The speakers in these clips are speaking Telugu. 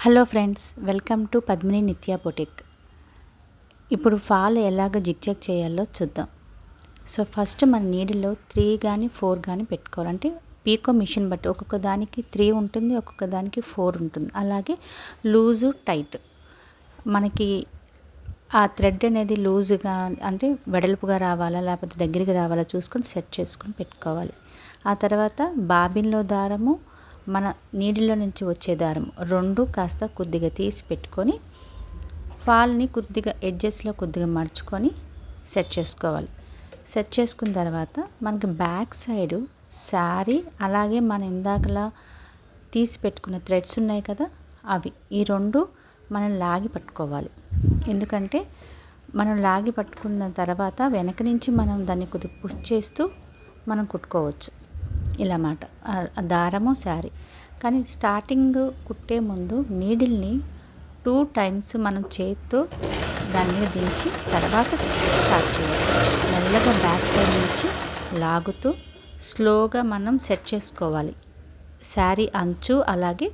Hello friends, welcome to Padmini నిత్య బొటిక్. ఇప్పుడు ఫాల్ ఎలాగ జిగ్జాగ్ చేయాలో చూద్దాం. సో ఫస్ట్ మన నీడిలో 3 కానీ 4 కానీ పెట్టుకోవాలి. అంటే పీకో మిషన్ బట్టి ఒక్కొక్క దానికి 3 ఉంటుంది, ఒక్కొక్క దానికి 4 ఉంటుంది. అలాగే లూజు టైట్ మనకి ఆ థ్రెడ్ అనేది లూజుగా అంటే వెడల్పుగా రావాలా లేకపోతే దగ్గరికి రావాలా చూసుకొని సెట్ చేసుకొని పెట్టుకోవాలి. ఆ తర్వాత బాబిన్లో దారము మన నీడిలో నుంచి వచ్చే దారం రెండు కాస్త కొద్దిగా తీసి పెట్టుకొని ఫాల్ని కొద్దిగా ఎడ్జెస్లో కొద్దిగా మర్చుకొని సెట్ చేసుకోవాలి. సెట్ చేసుకున్న తర్వాత మనకి బ్యాక్ సైడు శారీ అలాగే మన ఇందాకలా తీసి పెట్టుకున్న థ్రెడ్స్ ఉన్నాయి కదా, అవి ఈ రెండు మనం లాగి పట్టుకోవాలి. ఎందుకంటే మనం లాగి పట్టుకున్న తర్వాత వెనక నుంచి మనం దాన్ని కొద్దిగా పుష్ చేస్తూ మనం కుట్టుకోవచ్చు ఇలా మాట దారము శారీ. కానీ స్టార్టింగ్ కుట్టే ముందు నీడిల్ని 2 టైమ్స్ మనం చేతితో దాని మీద దించి తర్వాత స్టార్ట్ చేయాలి. మెల్లగా బ్యాక్ సైడ్ నుంచి లాగుతూ స్లోగా మనం సెట్ చేసుకోవాలి. శారీ అంచు అలాగే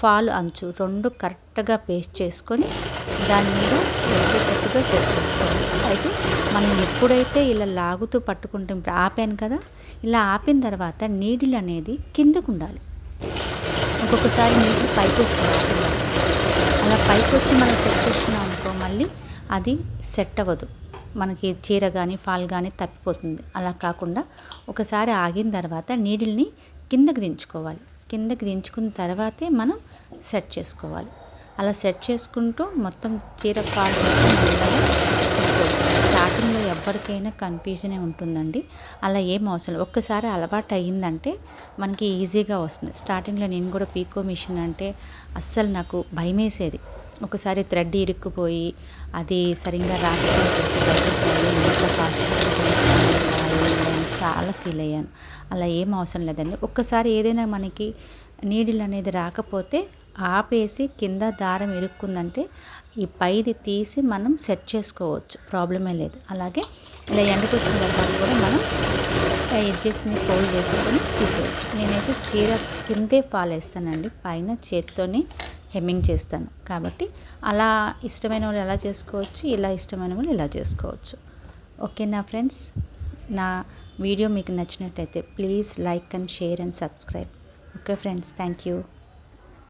ఫాల్ అంచు రెండు కరెక్ట్గా పేస్ట్ చేసుకొని దాని మీద వెళ్ళేటట్టుగా సెట్ చేసుకోవాలి. అయితే మనం ఎప్పుడైతే ఇలా లాగుతూ పట్టుకుంటే ఇప్పుడు ఆపాను కదా, ఇలా ఆపిన తర్వాత నీడిల్ అనేది కిందకు ఉండాలి. ఒక్కొక్కసారి నీడిల్ పైకి వస్తుంది. అలా పైకి వచ్చి మనం సెట్ చేసుకున్నాం అనుకో మళ్ళీ అది సెట్ అవ్వదు, మనకి చీర కానీ ఫాల్ కానీ తప్పిపోతుంది. అలా కాకుండా ఒకసారి ఆగిన తర్వాత నీడిల్ని కిందకి దించుకోవాలి. కిందకి దించుకున్న తర్వాతే మనం సెట్ చేసుకోవాలి. అలా సెట్ చేసుకుంటూ మొత్తం చీర ఫాల్ స్టార్టింగ్లో ఎవరికైనా కన్ఫ్యూజనే ఉంటుందండి. అలా ఏం అవసరం, ఒక్కసారి అలవాటు అయ్యిందంటే మనకి ఈజీగా వస్తుంది. స్టార్టింగ్లో నేను కూడా పీకో మిషన్ అంటే అస్సలు నాకు భయమేసేది. ఒకసారి థ్రెడ్ ఇరుక్కుపోయి అది సరిగ్గా చాలా ఫీల్ అయ్యాను. అలా ఏం అవసరం లేదండి. ఒక్కసారి ఏదైనా మనకి నీడిల్ అనేది రాకపోతే ఆపేసి కింద దారం ఇరుక్కుందంటే ఈ పైది తీసి మనం సెట్ చేసుకోవచ్చు, ప్రాబ్లమే లేదు. అలాగే ఇలా ఎండకు వచ్చిన తర్వాత కూడా మనం ఎడ్జెస్ని ఫోల్డ్ చేసుకొని తీసేయచ్చు. నేనైతే చీర కిందే ఫాల్ వేస్తానండి, పైన చేత్తోని హెమ్మింగ్ చేస్తాను. కాబట్టి అలా ఇష్టమైన వాళ్ళు ఎలా చేసుకోవచ్చు, ఇలా ఇష్టమైన వాళ్ళు ఇలా చేసుకోవచ్చు. ఓకేనా ఫ్రెండ్స్, నా వీడియో మీకు నచ్చినట్టయితే please like and share and subscribe. Okay friends, thank you.